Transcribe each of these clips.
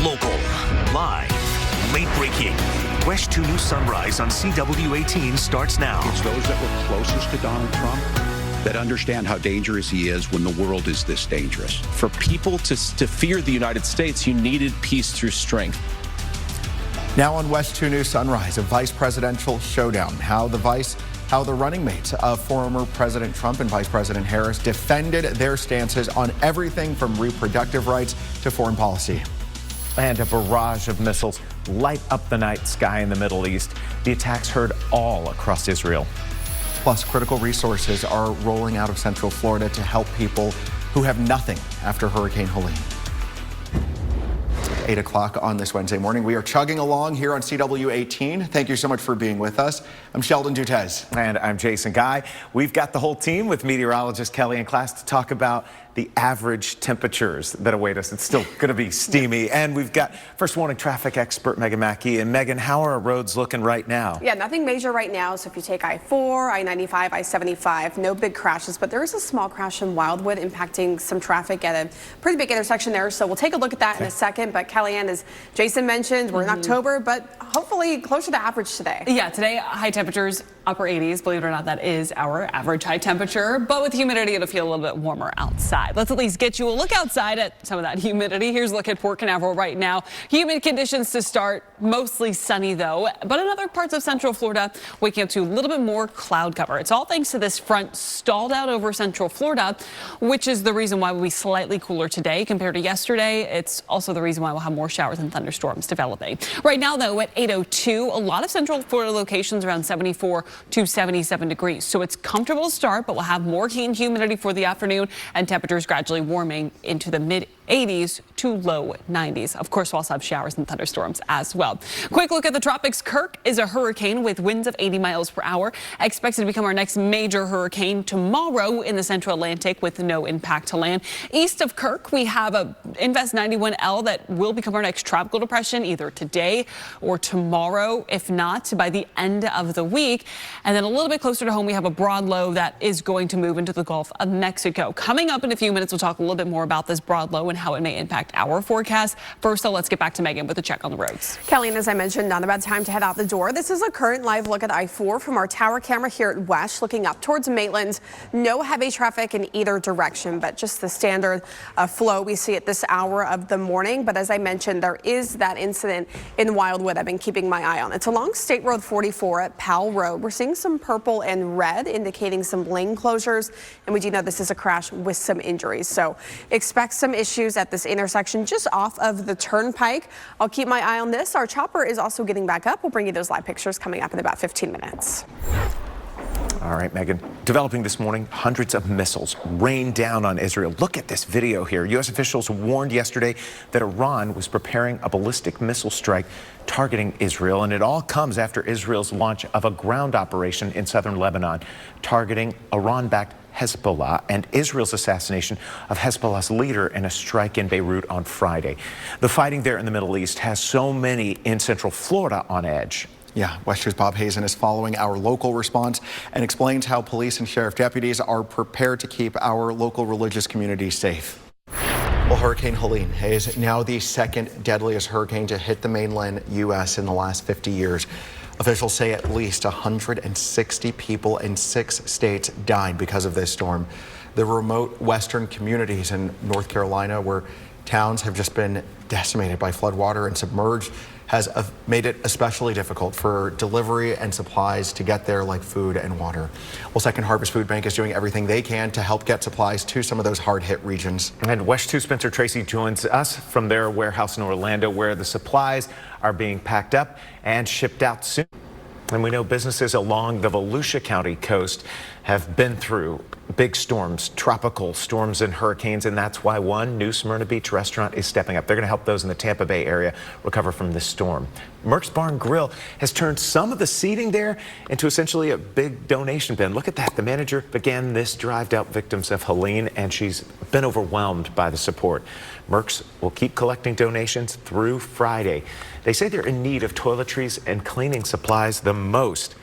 Local, live, late-breaking. WESH 2 News Sunrise on CW18 starts now. It's those that were closest to Donald Trump that understand how dangerous he is when the world is this dangerous. For people to fear the United States, you needed peace through strength. Now on WESH 2 News Sunrise, a vice presidential showdown. How the running mates of former President Trump and Vice President Harris defended their stances on everything from reproductive rights to foreign policy. And a barrage of missiles light up the night sky in the Middle East. The attacks heard all across Israel. Plus, critical resources are rolling out of Central Florida to help people who have nothing after Hurricane Helene. 8 o'clock on this Wednesday morning. We are chugging along here on CW18. Thank you so much for being with us. I'm Sheldon Dutez. And I'm Jason Guy. We've got the whole team with meteorologist Kelly in class to talk about the average temperatures that await us. It's still going to be steamy. And we've got first warning traffic expert Megan Mackey. And Megan, how are our roads looking right now? Yeah, nothing major right now. So if you take I-4, I-95, I-75, no big crashes, but there is a small crash in Wildwood impacting some traffic at a pretty big intersection there. So we'll take a look at that in a second. But Kellyanne, as Jason mentioned, we're in October, but hopefully closer to average today. Yeah, today high temperatures, upper 80s. Believe it or not, that is our average high temperature. But with humidity, it'll feel a little bit warmer outside. Let's at least get you a look outside at some of that humidity. Here's a look at Port Canaveral right now. Humid conditions to start, mostly sunny though. But in other parts of Central Florida, waking up to a little bit more cloud cover. It's all thanks to this front stalled out over Central Florida, which is the reason why we'll be slightly cooler today compared to yesterday. It's also the reason why we'll have more showers and thunderstorms developing. Right now though, at 8:02, a lot of Central Florida locations around 74 to 77 degrees. So it's comfortable to start, but we'll have more heat and humidity for the afternoon and temperatures gradually warming into the mid 80s to low 90s. Of course, we'll also have showers and thunderstorms as well. Quick look at the tropics. Kirk is a hurricane with winds of 80 miles per hour. Expected to become our next major hurricane tomorrow in the central Atlantic with no impact to land. East of Kirk, we have a Invest 91L that will become our next tropical depression either today or tomorrow, if not by the end of the week. And then a little bit closer to home, we have a broad low that is going to move into the Gulf of Mexico. Coming up in a few minutes, we'll talk a little bit more about this broad low and how it may impact our forecast. First, though, let's get back to Megan with a check on the roads. Kelly, and as I mentioned, not a bad time to head out the door. This is a current live look at I-4 from our tower camera here at WESH, looking up towards Maitland. No heavy traffic in either direction, but just the standard flow we see at this hour of the morning. But as I mentioned, there is that incident in Wildwood I've been keeping my eye on. It's along State Road 44 at Powell Road. We're seeing some purple and red indicating some lane closures, and we do know this is a crash with some injuries. So expect some issues at this intersection just off of the turnpike. I'll keep my eye on this. Our chopper is also getting back up. We'll bring you those live pictures coming up in about 15 minutes. All right, Megan. Developing this morning, hundreds of missiles rained down on Israel. Look at this video here. U.S. officials warned yesterday that Iran was preparing a ballistic missile strike targeting Israel, and it all comes after Israel's launch of a ground operation in southern Lebanon targeting Iran-backed Hezbollah and Israel's assassination of Hezbollah's leader in a strike in Beirut on Friday. The fighting there in the Middle East has so many in Central Florida on edge. Yeah, WESH 2's Bob Hazen is following our local response and explains how police and sheriff deputies are prepared to keep our local religious community safe. Well, Hurricane Helene is now the second deadliest hurricane to hit the mainland U.S. in the last 50 years. Officials say at least 160 people in 6 states died because of this storm. The remote western communities in North Carolina, where towns have just been decimated by floodwater and submerged, has made it especially difficult for delivery and supplies to get there, like food and water. Well, Second Harvest Food Bank is doing everything they can to help get supplies to some of those hard-hit regions. And WESH 2 Spencer Tracy joins us from their warehouse in Orlando, where the supplies are being packed up and shipped out soon. And we know businesses along the Volusia County coast have been through big storms, tropical storms and hurricanes, and that's why one new Smyrna Beach restaurant is stepping up. They're going to help those in the Tampa Bay area recover from this storm. Merck's Barn Grill has turned some of the seating there into essentially a big donation bin. Look at that. The manager began this drive to help victims of Helene, and she's been overwhelmed by the support. Merck's will keep collecting donations through Friday. They say they're in need of toiletries and cleaning supplies the most.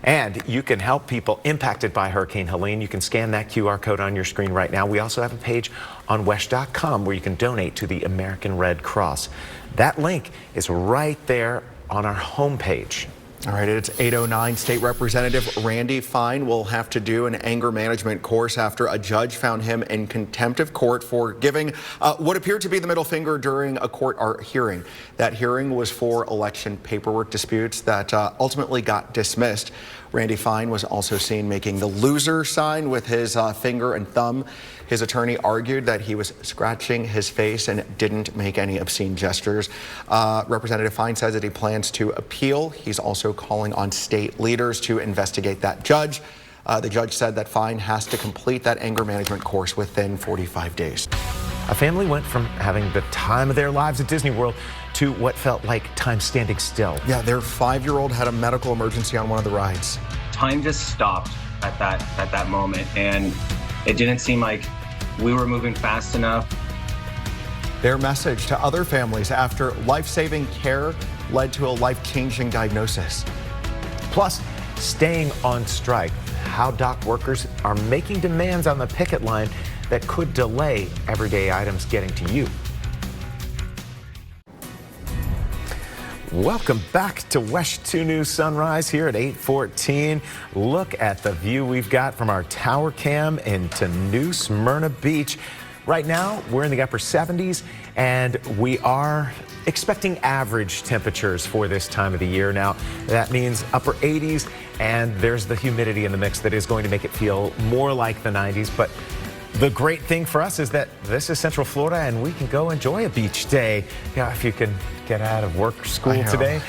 And you can help people impacted by Hurricane Helene. You can scan that QR code on your screen right now. We also have a page on WESH.com where you can donate to the American Red Cross. That link is right there on our homepage. All right, it's 8:09. State Representative Randy Fine will have to do an anger management course after a judge found him in contempt of court for giving what appeared to be the middle finger during a court hearing. That hearing was for election paperwork disputes that ultimately got dismissed. Randy Fine was also seen making the loser sign with his finger and thumb. His attorney argued that he was scratching his face and didn't make any obscene gestures. Representative Fine says that he plans to appeal. He's also calling on state leaders to investigate that judge. The judge said that Fine has to complete that anger management course within 45 days. A family went from having the time of their lives at Disney World to what felt like time standing still. Yeah, their 5-year-old had a medical emergency on one of the rides. Time just stopped at that moment, and it didn't seem like we were moving fast enough. Their message to other families after life-saving care led to a life-changing diagnosis. Plus, staying on strike, how dock workers are making demands on the picket line that could delay everyday items getting to you. Welcome back to WESH 2 News Sunrise here at 8:14. Look at the view we've got from our tower cam into New Smyrna Beach. Right now, we're in the upper 70s, and we are expecting average temperatures for this time of the year. Now, that means upper 80s, and there's the humidity in the mix that is going to make it feel more like the 90s. But the great thing for us is that this is Central Florida, and we can go enjoy a beach day. Yeah, if you can get out of work or school today,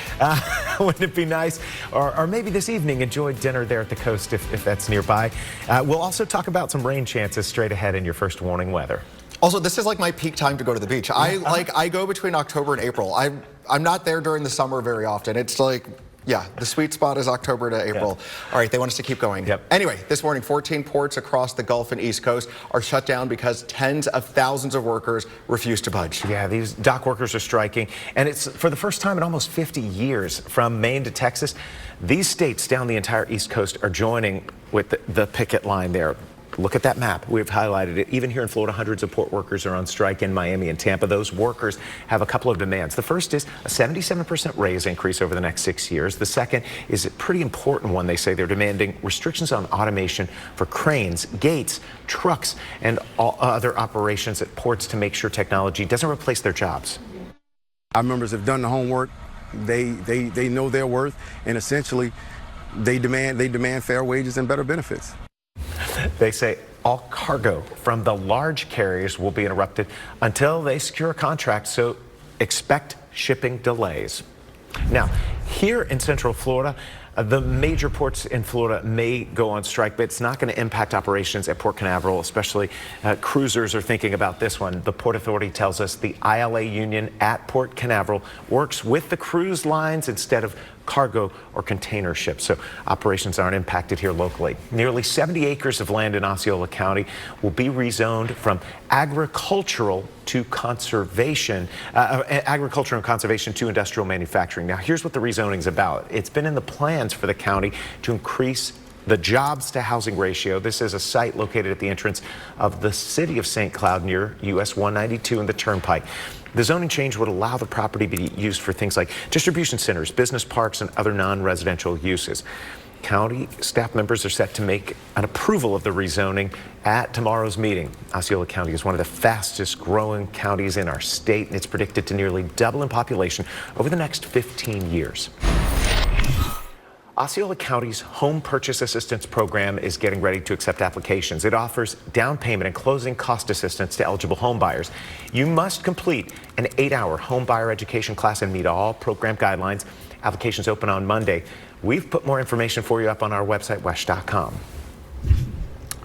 wouldn't it be nice? Or maybe this evening, enjoy dinner there at the coast if that's nearby. We'll also talk about some rain chances straight ahead in your first warning weather. Also, this is like my peak time to go to the beach. I go between October and April. I'm not there during the summer very often. It's like, yeah, the sweet spot is October to April. Yeah. All right, they want us to keep going. Yep. Anyway, this morning, 14 ports across the Gulf and East Coast are shut down because tens of thousands of workers refuse to budge. Yeah, these dock workers are striking, and it's for the first time in almost 50 years. From Maine to Texas, these states down the entire East Coast are joining with the picket line there. Look at that map. We've highlighted it. Even here in Florida, hundreds of port workers are on strike in Miami and Tampa. Those workers have a couple of demands. The first is a 77% raise increase over the next 6 years. The second is a pretty important one. They say they're demanding restrictions on automation for cranes, gates, trucks, and all other operations at ports to make sure technology doesn't replace their jobs. Our members have done the homework. They know their worth, and essentially they demand fair wages and better benefits. They say all cargo from the large carriers will be interrupted until they secure a contract, so expect shipping delays. Now, here in Central Florida, the major ports in Florida may go on strike, but it's not going to impact operations at Port Canaveral, especially cruisers are thinking about this one. The Port Authority tells us the ILA union at Port Canaveral works with the cruise lines instead of cargo or container ships, so operations aren't impacted here locally. Nearly 70 acres of land in Osceola County will be rezoned from agricultural to conservation, agriculture and conservation to industrial manufacturing. Now, here's what the rezoning is about. It's been in the plans for the county to increase the jobs to housing ratio. This is a site located at the entrance of the city of St. Cloud near US 192 and the Turnpike. The zoning change would allow the property to be used for things like distribution centers, business parks, and other non-residential uses. County staff members are set to make an approval of the rezoning at tomorrow's meeting. Osceola County is one of the fastest growing counties in our state, and it's predicted to nearly double in population over the next 15 years. Osceola County's Home Purchase Assistance Program is getting ready to accept applications. It offers down payment and closing cost assistance to eligible home buyers. You must complete an 8-hour home buyer education class and meet all program guidelines. Applications open on Monday. We've put more information for you up on our website, WESH.com.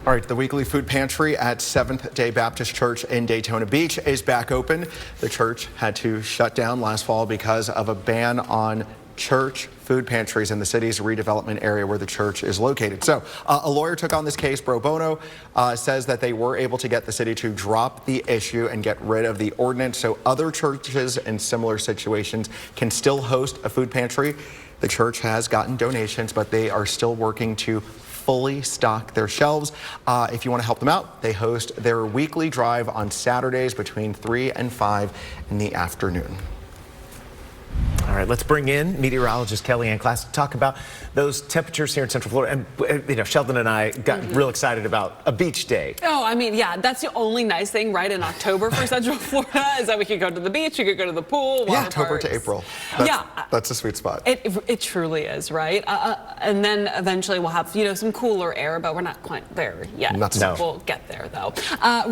All right, the weekly food pantry at Seventh-day Baptist Church in Daytona Beach is back open. The church had to shut down last fall because of a ban on church food pantries in the city's redevelopment area where the church is located. So a lawyer took on this case pro bono, says that they were able to get the city to drop the issue and get rid of the ordinance so other churches in similar situations can still host a food pantry. The church has gotten donations, but they are still working to fully stock their shelves. If you want to help them out, they host their weekly drive on Saturdays between 3 and 5 in the afternoon. All right, let's bring in meteorologist Kellyanne Class to talk about those temperatures here in Central Florida. And, Sheldon and I got real excited about a beach day. Oh, I mean, yeah, that's the only nice thing, right, in October for Central Florida is that we could go to the beach, we could go to the pool. Yeah, October to April. That's a sweet spot. It truly is, right? And then eventually we'll have, some cooler air, but we're not quite there yet. No. We'll get there, though.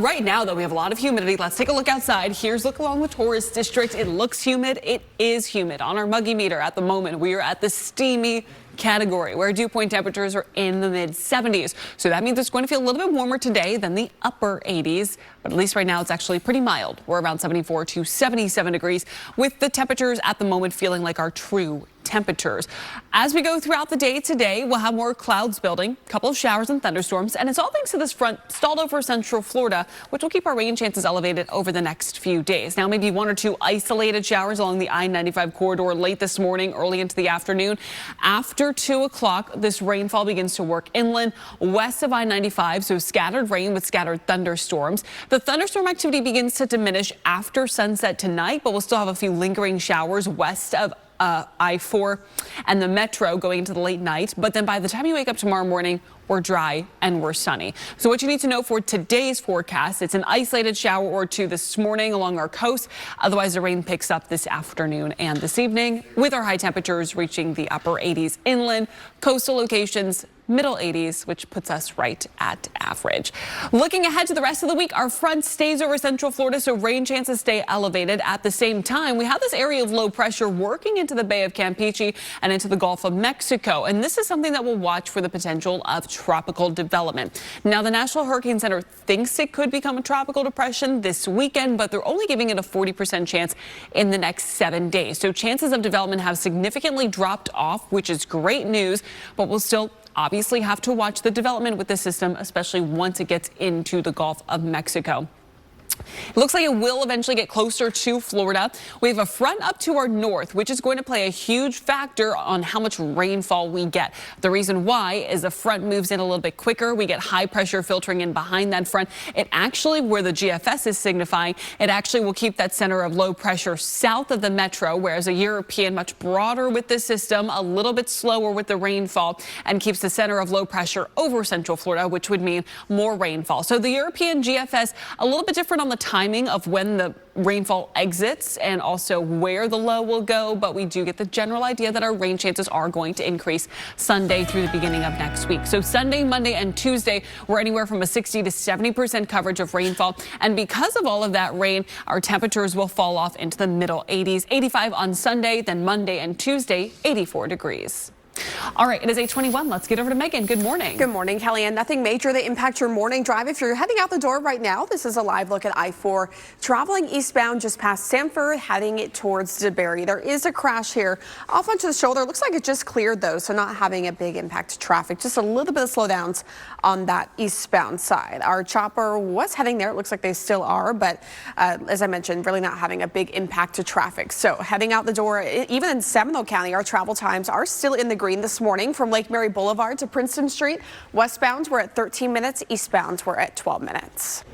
Right now, though, we have a lot of humidity. Let's take a look outside. Here's a look along the tourist district. It looks humid. It is humid. On our muggy meter at the moment, we are at the steamy category where dew point temperatures are in the mid 70s. So that means it's going to feel a little bit warmer today than the upper 80s. But at least right now it's actually pretty mild. We're around 74 to 77 degrees with the temperatures at the moment feeling like our true temperatures. As we go throughout the day today, we'll have more clouds building, a couple of showers and thunderstorms, and it's all thanks to this front stalled over Central Florida, which will keep our rain chances elevated over the next few days. Now, maybe 1 or 2 isolated showers along the I-95 corridor late this morning, early into the afternoon. After 2 o'clock, this rainfall begins to work inland west of I-95, so scattered rain with scattered thunderstorms. The thunderstorm activity begins to diminish after sunset tonight, but we'll still have a few lingering showers west of I-4 and the metro going into the late night. But then by the time you wake up tomorrow morning, we're dry and we're sunny. So what you need to know for today's forecast, it's an isolated shower or 2 this morning along our coast. Otherwise, the rain picks up this afternoon and this evening with our high temperatures reaching the upper 80s inland, coastal locations middle 80s, which puts us right at average. Looking ahead to the rest of the week, our front stays over Central Florida, so rain chances stay elevated. At the same time, we have this area of low pressure working into the Bay of Campeche and into the Gulf of Mexico. And this is something that we'll watch for the potential of tropical development. Now, the National Hurricane Center thinks it could become a tropical depression this weekend, but they're only giving it a 40% chance in the next 7 days. So chances of development have significantly dropped off, which is great news, but we'll still obviously have to watch the development with the system, especially once it gets into the Gulf of Mexico. It looks like it will eventually get closer to Florida. We have a front up to our north, which is going to play a huge factor on how much rainfall we get. The reason why is the front moves in a little bit quicker. We get high pressure filtering in behind that front. It actually, where the GFS is signifying, it actually will keep that center of low pressure south of the metro, whereas a European, much broader with the system, a little bit slower with the rainfall, and keeps the center of low pressure over Central Florida, which would mean more rainfall. So the European GFS, a little bit different on the timing of when the rainfall exits and also where the low will go, but we do get the general idea that our rain chances are going to increase Sunday through the beginning of next week. So Sunday, Monday, and Tuesday, we're anywhere from a 60 to 70% coverage of rainfall. And because of all of that rain, our temperatures will fall off into the middle 80s, 85 on Sunday, then Monday and Tuesday, 84 degrees. All right, it is 8:21. Let's get over to Megan. Good morning. Good morning, Kellyanne. Nothing major that impacts your morning drive. If you're heading out the door right now, this is a live look at I-4. Traveling eastbound just past Sanford, heading it towards DeBerry. There is a crash here off onto the shoulder. Looks like it just cleared, though, so not having a big impact to traffic. Just a little bit of slowdowns on that eastbound side. Our chopper was heading there. It looks like they still are, but as I mentioned, really not having a big impact to traffic. So heading out the door, even in Seminole County, our travel times are still in the green this morning from Lake Mary Boulevard to Princeton Street. Westbound, we're at 13 minutes. Eastbound, we're at 12 minutes.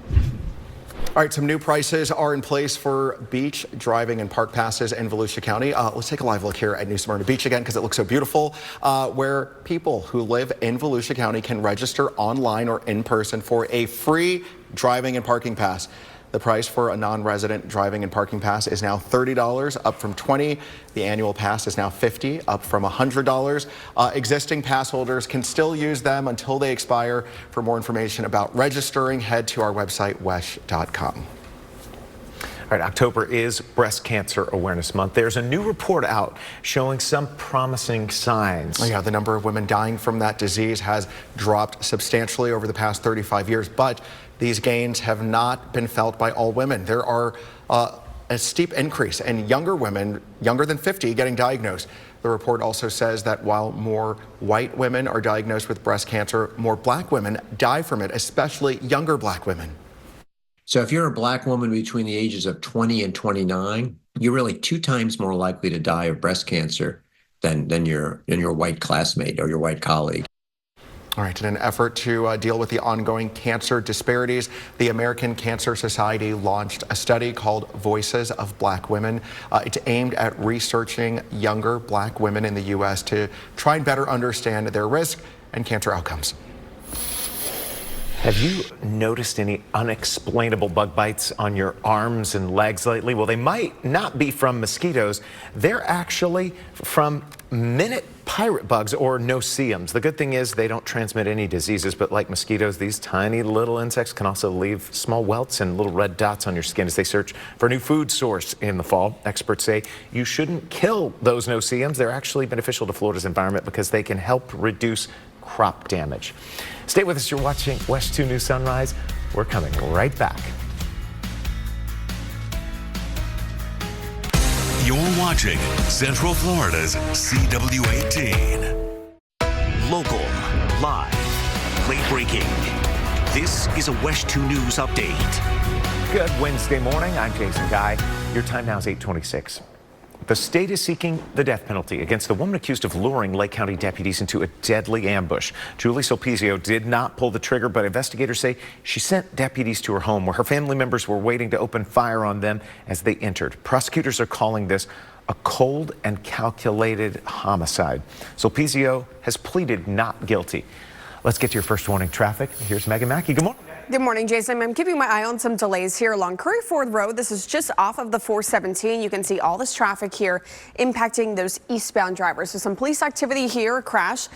All right, some new prices are in place for beach driving and park passes in Volusia County. Let's take a live look here at New Smyrna Beach again because it looks so beautiful, where people who live in Volusia County can register online or in person for a free driving and parking pass. The price for a non-resident driving and parking pass is now $30, up from $20. The annual pass is now $50, up from $100. Existing pass holders can still use them until they expire. For more information about registering, head to our website, WESH.com. All right, October is Breast Cancer Awareness Month. There's a new report out showing some promising signs. Oh, yeah, the number of women dying from that disease has dropped substantially over the past 35 years, but these gains have not been felt by all women. There are a steep increase in younger women, younger than 50, getting diagnosed. The report also says that while more white women are diagnosed with breast cancer, more black women die from it, especially younger black women. So if you're a black woman between the ages of 20 and 29, you're really 2 times more likely to die of breast cancer than your white classmate or your white colleague. All right, in an effort to deal with the ongoing cancer disparities, the American Cancer Society launched a study called Voices of Black Women. It's aimed at researching younger Black women in the U.S. to try and better understand their risk and cancer outcomes. Have you noticed any unexplainable bug bites on your arms and legs lately? Well, they might not be from mosquitoes. They're actually from minute pirate bugs or no-see-ums. The good thing is they don't transmit any diseases, but like mosquitoes, these tiny little insects can also leave small welts and little red dots on your skin as they search for a new food source in the fall. Experts say you shouldn't kill those no-see-ums. They're actually beneficial to Florida's environment because they can help reduce crop damage. Stay with us. You're watching WESH 2 News Sunrise. We're coming right back. You're watching Central Florida's CW18. Local, live, late breaking. This is a WESH 2 News update. Good Wednesday morning. I'm Jason Guy. Your time now is 8:26. The state is seeking the death penalty against the woman accused of luring Lake County deputies into a deadly ambush. Julie Sulpizio did not pull the trigger, but investigators say she sent deputies to her home where her family members were waiting to open fire on them as they entered. Prosecutors are calling this a cold and calculated homicide. Sulpizio has pleaded not guilty. Let's get to your first warning traffic. Here's Megan Mackey. Good morning. Good morning, Jason. I'm keeping my eye on some delays here along Curry Ford Road. This is just off of the 417. You can see all this traffic here impacting those eastbound drivers. So some police activity here, a crash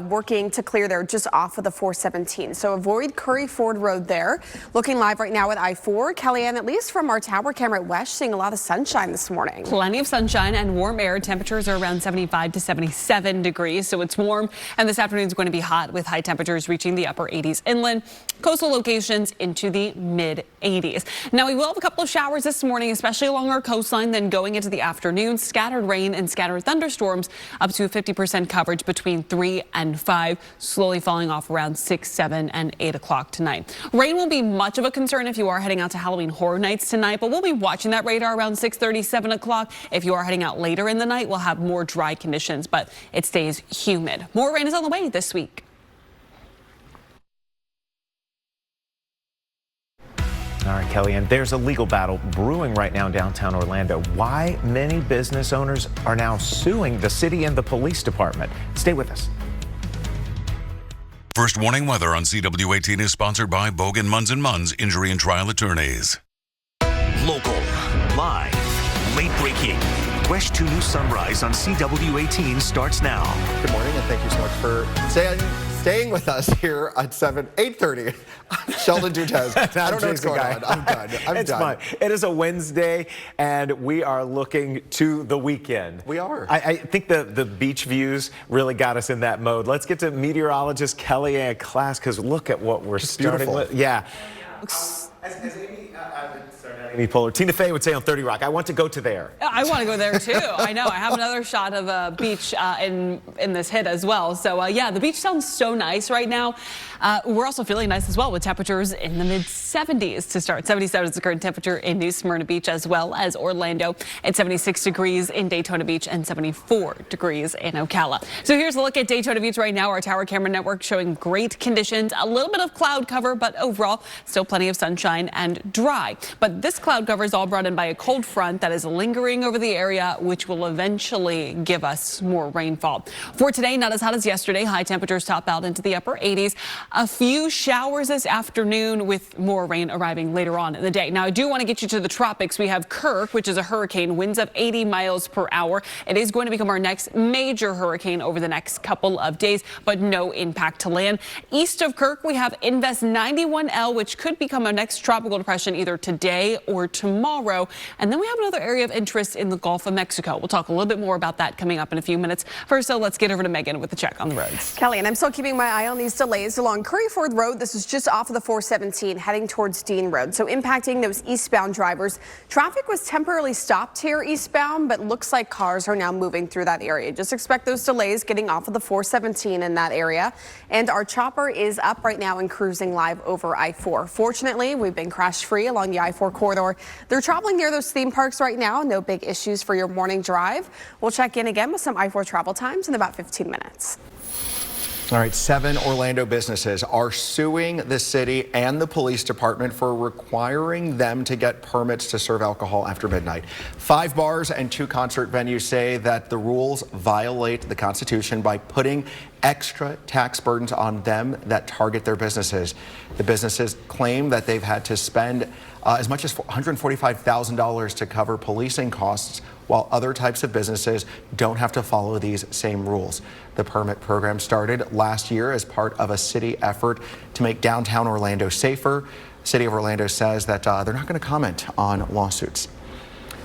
working to clear there just off of the 417. So avoid Curry Ford Road there. Looking live right now at I-4. Kellyanne, at least from our tower camera at WESH, seeing a lot of sunshine this morning. Plenty of sunshine and warm air. Temperatures are around 75 to 77 degrees. So it's warm, and this afternoon is going to be hot with high temperatures reaching the upper 80s inland. Coastal locations into the mid 80s. Now we will have a couple of showers this morning, especially along our coastline. Then going into the afternoon, scattered rain and scattered thunderstorms up to 50% coverage between 3 and 5, slowly falling off around 6, 7 and 8 o'clock tonight. Rain won't be much of a concern if you are heading out to Halloween Horror Nights tonight, but we'll be watching that radar around 6:30, 7 o'clock. If you are heading out later in the night, we'll have more dry conditions, but it stays humid. More rain is on the way this week. All right, Kellyanne, there's a legal battle brewing right now in downtown Orlando. Why many business owners are now suing the city and the police department. Stay with us. First warning weather on CW18 is sponsored by Bogan Munz & Munz Injury and Trial Attorneys. Local, live, late breaking. WESH 2 News Sunrise on CW18 starts now. Good morning, and thank you so much for staying with us here at 8:30. I'm Sheldon Dutez. I don't know what's going on. I'm done. It's fun. It is a Wednesday, and we are looking to the weekend. We are. I think the beach views really got us in that mode. Let's get to meteorologist Kellyanne Class, because look at what we're starting with. Yeah. Amy Poehler, Tina Fey would say on 30 Rock, I want to go to there. I want to go there too. I know. I have another shot of a beach in this hit as well. So yeah, the beach sounds so nice right now. We're also feeling nice as well with temperatures in the mid 70s to start. 77 is the current temperature in New Smyrna Beach as well as Orlando, at 76 degrees in Daytona Beach and 74 degrees in Ocala. So here's a look at Daytona Beach right now. Our tower camera network showing great conditions, a little bit of cloud cover, but overall still plenty of sunshine and dry. But this cloud cover is all brought in by a cold front that is lingering over the area, which will eventually give us more rainfall. For today, not as hot as yesterday. High temperatures top out into the upper 80s. A few showers this afternoon with more rain arriving later on in the day. Now, I do want to get you to the tropics. We have Kirk, which is a hurricane, winds of 80 miles per hour. It is going to become our next major hurricane over the next couple of days, but no impact to land. East of Kirk, we have Invest 91L, which could become our next tropical depression either today or tomorrow. And then we have another area of interest in the Gulf of Mexico. We'll talk a little bit more about that coming up in a few minutes. First, though, let's get over to Megan with the check on the roads. Kelly, and I'm still keeping my eye on these delays along Curry Ford Road. This is just off of the 417 heading towards Dean Road. So impacting those eastbound drivers. Traffic was temporarily stopped here eastbound, but looks like cars are now moving through that area. Just expect those delays getting off of the 417 in that area. And our chopper is up right now and cruising live over I-4. Fortunately, we've been crash free along the I-4 corridor corridor. They're traveling near those theme parks right now. No big issues for your morning drive. We'll check in again with some I-4 travel times in about 15 minutes. All right, 7 Orlando businesses are suing the city and the police department for requiring them to get permits to serve alcohol after midnight. 5 bars and 2 concert venues say that the rules violate the Constitution by putting extra tax burdens on them that target their businesses. The businesses claim that they've had to spend as much as $145,000 to cover policing costs, while other types of businesses don't have to follow these same rules. The permit program started last year as part of a city effort to make downtown Orlando safer. The City of Orlando says that they're not going to comment on lawsuits.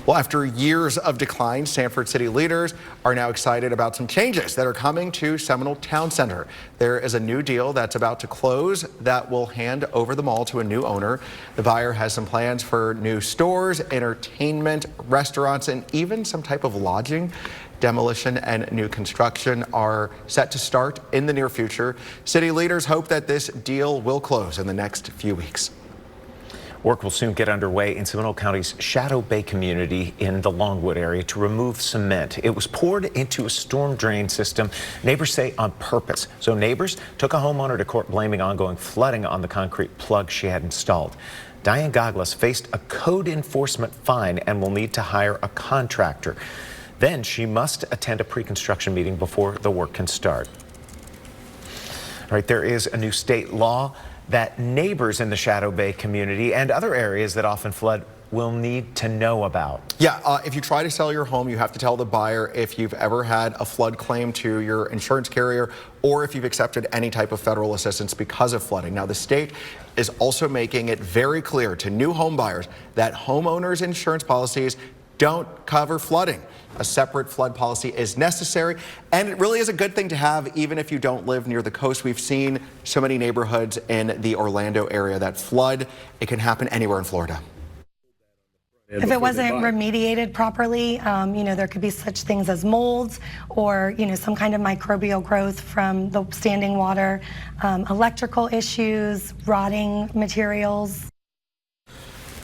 Well, after years of decline, Sanford City leaders are now excited about some changes that are coming to Seminole Town Center. There is a new deal that's about to close that will hand over the mall to a new owner. The buyer has some plans for new stores, entertainment, restaurants, and even some type of lodging. Demolition and new construction are set to start in the near future. City leaders hope that this deal will close in the next few weeks. Work will soon get underway in Seminole County's Shadow Bay community in the Longwood area to remove cement. It was poured into a storm drain system, neighbors say on purpose. So neighbors took a homeowner to court blaming ongoing flooding on the concrete plug she had installed. Diane Goglas faced a code enforcement fine and will need to hire a contractor. Then she must attend a pre-construction meeting before the work can start. All right, there is a new state law that neighbors in the Shadow Bay community and other areas that often flood will need to know about. Yeah, if you try to sell your home, you have to tell the buyer if you've ever had a flood claim to your insurance carrier or if you've accepted any type of federal assistance because of flooding. Now, the state is also making it very clear to new home buyers that homeowners' insurance policies don't cover flooding. A separate flood policy is necessary, and it really is a good thing to have even if you don't live near the coast. We've seen so many neighborhoods in the Orlando area that flood. It can happen anywhere in Florida. If it wasn't remediated properly, there could be such things as molds or, some kind of microbial growth from the standing water, electrical issues, rotting materials.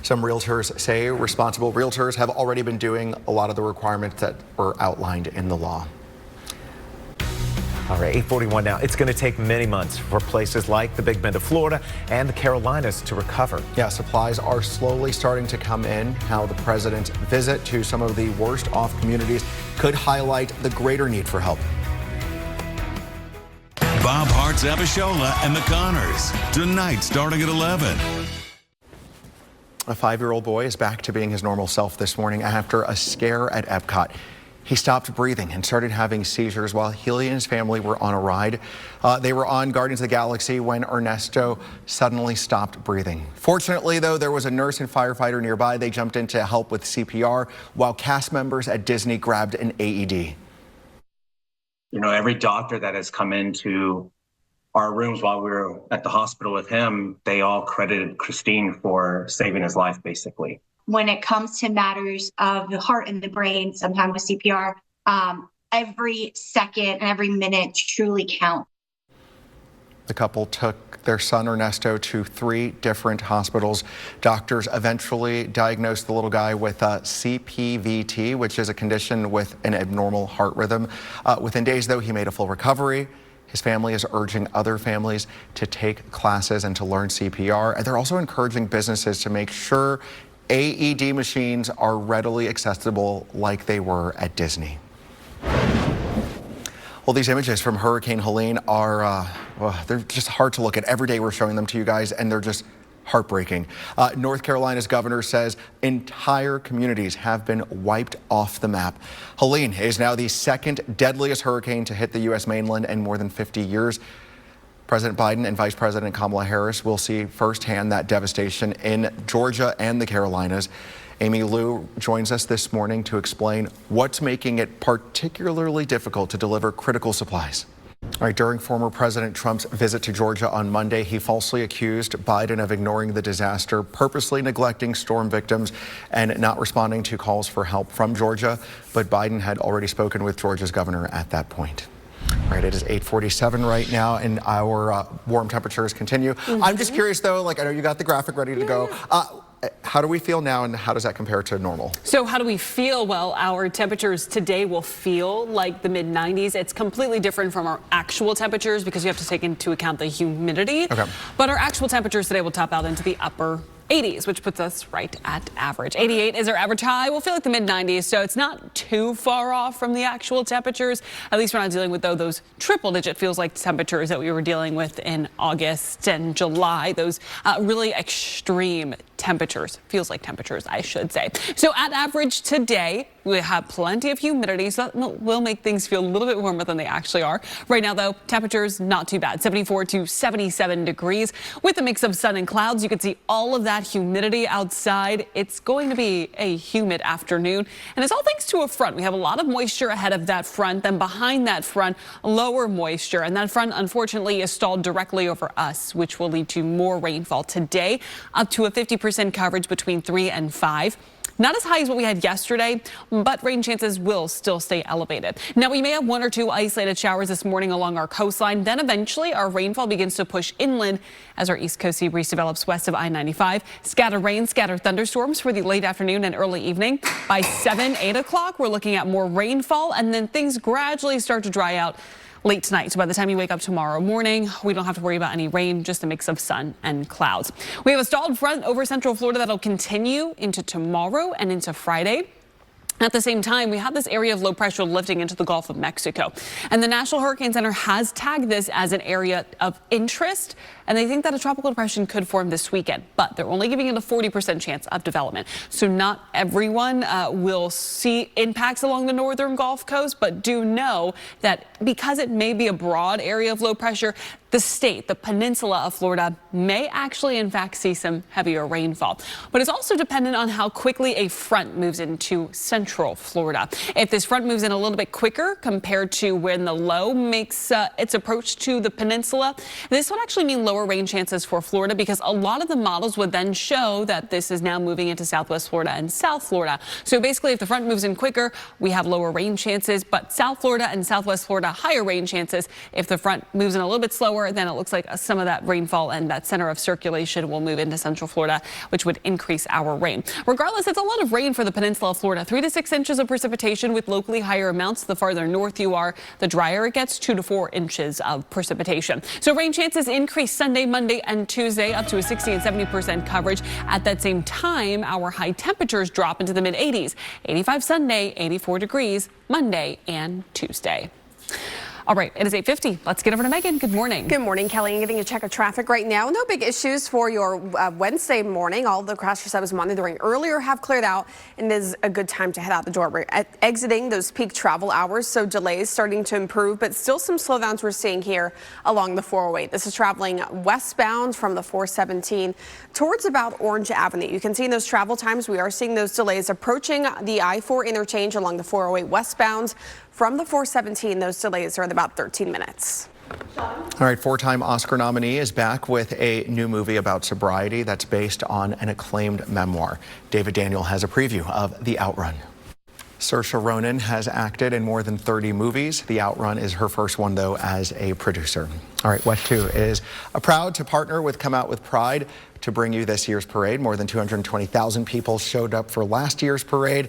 Some realtors say responsible realtors have already been doing a lot of the requirements that were outlined in the law. All right, 8:41 now. It's going to take many months for places like the Big Bend of Florida and the Carolinas to recover. Yeah, supplies are slowly starting to come in. How the president's visit to some of the worst off communities could highlight the greater need for help. Bob Hart's Abishola and the Connors tonight starting at 11. A 5-year-old boy is back to being his normal self this morning after a scare at Epcot. He stopped breathing and started having seizures while he and his family were on a ride. They were on Guardians of the Galaxy when Ernesto suddenly stopped breathing. Fortunately, though, there was a nurse and firefighter nearby. They jumped in to help with CPR while cast members at Disney grabbed an AED. Every doctor that has come into our rooms while we were at the hospital with him, they all credited Christine for saving his life, basically. When it comes to matters of the heart and the brain, sometimes with CPR, every second and every minute truly count. The couple took their son Ernesto to 3 different hospitals. Doctors eventually diagnosed the little guy with CPVT, which is a condition with an abnormal heart rhythm. Within days, though, he made a full recovery. His family is urging other families to take classes and to learn CPR. And they're also encouraging businesses to make sure AED machines are readily accessible like they were at Disney. Well, these images from Hurricane Helene are, they're just hard to look at. Every day we're showing them to you guys, and they're just heartbreaking. North Carolina's governor says entire communities have been wiped off the map. Helene is now the 2nd deadliest hurricane to hit the U.S. mainland in more than 50 years. President Biden and Vice President Kamala Harris will see firsthand that devastation in Georgia and the Carolinas. Amy Lou joins us this morning to explain what's making it particularly difficult to deliver critical supplies. All right, during former President Trump's visit to Georgia on Monday, he falsely accused Biden of ignoring the disaster, purposely neglecting storm victims, and not responding to calls for help from Georgia. But Biden had already spoken with Georgia's governor at that point. All right, it is 8:47 right now, and our warm temperatures continue. I'm just curious, though, I know you got the graphic ready to go. How do we feel now, and how does that compare to normal? So how do we feel? Well, our temperatures today will feel like the mid-90s. It's completely different from our actual temperatures because you have to take into account the humidity. Okay. But our actual temperatures today will top out into the upper 80s, which puts us right at average. 88 is our average high. We'll feel like the mid-90s, so it's not too far off from the actual temperatures. At least we're not dealing with those triple-digit feels like temperatures that we were dealing with in August and July. Those really extreme temperatures, feels like temperatures, I should say. So at average today, we have plenty of humidity, so that will make things feel a little bit warmer than they actually are. Right now, though, temperatures not too bad, 74 to 77 degrees. With a mix of sun and clouds, you can see all of that humidity outside. It's going to be a humid afternoon, and it's all thanks to a front. We have a lot of moisture ahead of that front, then behind that front, lower moisture, and that front, unfortunately, is stalled directly over us, which will lead to more rainfall today, up to a 50% coverage between 3 and 5. Not as high as what we had yesterday, but rain chances will still stay elevated. Now, we may have 1 or 2 isolated showers this morning along our coastline. Then eventually our rainfall begins to push inland as our east coast sea breeze develops west of I-95. Scattered rain, scattered thunderstorms for the late afternoon and early evening. By 7, 8 o'clock, we're looking at more rainfall, and then things gradually start to dry out late tonight. So by the time you wake up tomorrow morning, we don't have to worry about any rain, just a mix of sun and clouds. We have a stalled front over central Florida that'll continue into tomorrow and into Friday. At the same time, we have this area of low pressure lifting into the Gulf of Mexico. And the National Hurricane Center has tagged this as an area of interest, and they think that a tropical depression could form this weekend, but they're only giving it a 40% chance of development. So not everyone will see impacts along the northern Gulf Coast, but do know that because it may be a broad area of low pressure, the peninsula of Florida may actually, in fact, see some heavier rainfall. But it's also dependent on how quickly a front moves into central Florida. If this front moves in a little bit quicker compared to when the low makes its approach to the peninsula, this would actually mean lower rain chances for Florida, because a lot of the models would then show that this is now moving into southwest Florida and South Florida. So basically, if the front moves in quicker, we have lower rain chances, but South Florida and Southwest Florida, higher rain chances. If the front moves in a little bit slower, then it looks like some of that rainfall and that center of circulation will move into central Florida, which would increase our rain. Regardless, it's a lot of rain for the peninsula of Florida. 3 to 6 inches of precipitation with locally higher amounts. The farther north you are, the drier it gets, 2 to 4 inches of precipitation. So rain chances increase Sunday, Monday, and Tuesday up to a 60 and 70% coverage. At that same time, our high temperatures drop into the mid 80s. 85 Sunday, 84 degrees Monday and Tuesday. All right, it is 8:50. Let's get over to Megan. Good morning. Good morning, Kelly. I'm getting a check of traffic right now. No big issues for your Wednesday morning. All the crashes I was monitoring earlier have cleared out, and it is a good time to head out the door. We're exiting those peak travel hours, so delays starting to improve, but still some slowdowns we're seeing here along the 408. This is traveling westbound from the 417 towards about Orange Avenue. You can see in those travel times, we are seeing those delays approaching the I-4 interchange along the 408 westbound. From the 417, those delays are at about 13 minutes. All right, 4-time Oscar nominee is back with a new movie about sobriety that's based on an acclaimed memoir. David Daniel has a preview of The Outrun. Saoirse Ronan has acted in more than 30 movies. The Outrun is her first one, though, as a producer. All right, WESH 2 is proud to partner with Come Out with Pride to bring you this year's parade. More than 220,000 people showed up for last year's parade.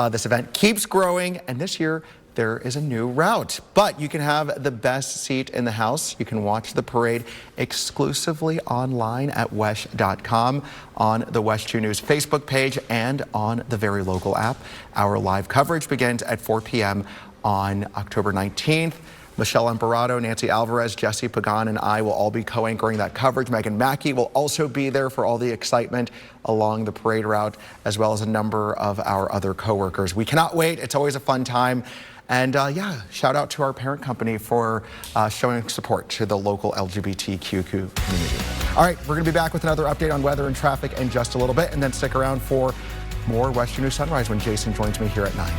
This event keeps growing, and this year there is a new route, but you can have the best seat in the house. You can watch the parade exclusively online at WESH.com, on the WESH 2 News Facebook page, and on the Very Local app. Our live coverage begins at 4 p.m. on October 19th. Michelle Imperato, Nancy Alvarez, Jesse Pagan, and I will all be co-anchoring that coverage. Megan Mackey will also be there for all the excitement along the parade route, as well as a number of our other co-workers. We cannot wait. It's always a fun time. And yeah, shout out to our parent company for showing support to the local LGBTQ community. All right, we're going to be back with another update on weather and traffic in just a little bit, and then stick around for more WESH 2 News Sunrise when Jason joins me here at 9.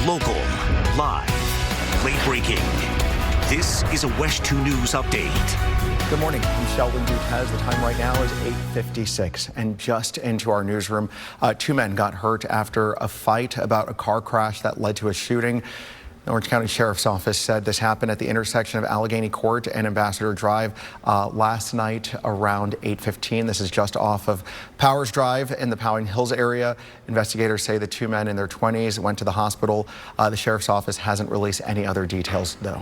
Local, live, late breaking. This is a WESH 2 News update. Good morning. I'm Sheldon Dutez. The time right now is 8:56. And just into our newsroom, 2 men got hurt after a fight about a car crash that led to a shooting. The Orange County Sheriff's Office said this happened at the intersection of Allegheny Court and Ambassador Drive last night around 8:15. This is just off of Powers Drive in the Powing Hills area. Investigators say the 2 men in their 20s went to the hospital. The Sheriff's Office hasn't released any other details, though.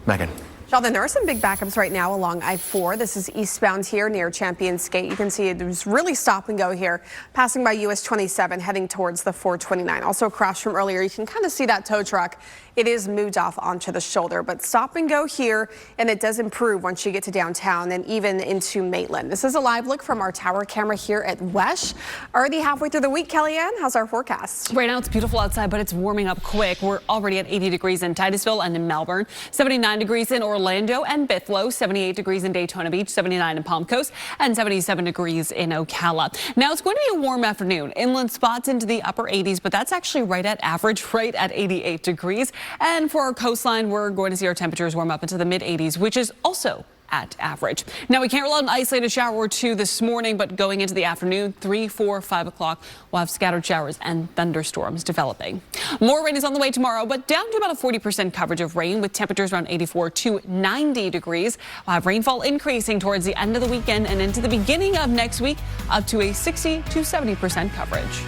Megan. Sheldon, there are some big backups right now along I-4. This is eastbound here near Champions Gate. You can see it was really stop and go here, passing by US 27, heading towards the 429. Also a crash from earlier. You can kind of see that tow truck. It is moved off onto the shoulder, but stop and go here, and it does improve once you get to downtown and even into Maitland. This is a live look from our tower camera here at WESH. Already halfway through the week, Kellyanne, how's our forecast? Right now it's beautiful outside, but it's warming up quick. We're already at 80 degrees in Titusville and in Melbourne, 79 degrees in Orlando and Bithlo, 78 degrees in Daytona Beach, 79 in Palm Coast, and 77 degrees in Ocala. Now it's going to be a warm afternoon. Inland spots into the upper 80s, but that's actually right at average, right at 88 degrees. And for our coastline, we're going to see our temperatures warm up into the mid 80s, which is also at average. Now, we can't rely on an isolated shower or two this morning, but going into the afternoon, 3, 4, 5 o'clock, we'll have scattered showers and thunderstorms developing. More rain is on the way tomorrow, but down to about a 40% coverage of rain with temperatures around 84 to 90 degrees. We'll have rainfall increasing towards the end of the weekend and into the beginning of next week, up to a 60 to 70% coverage.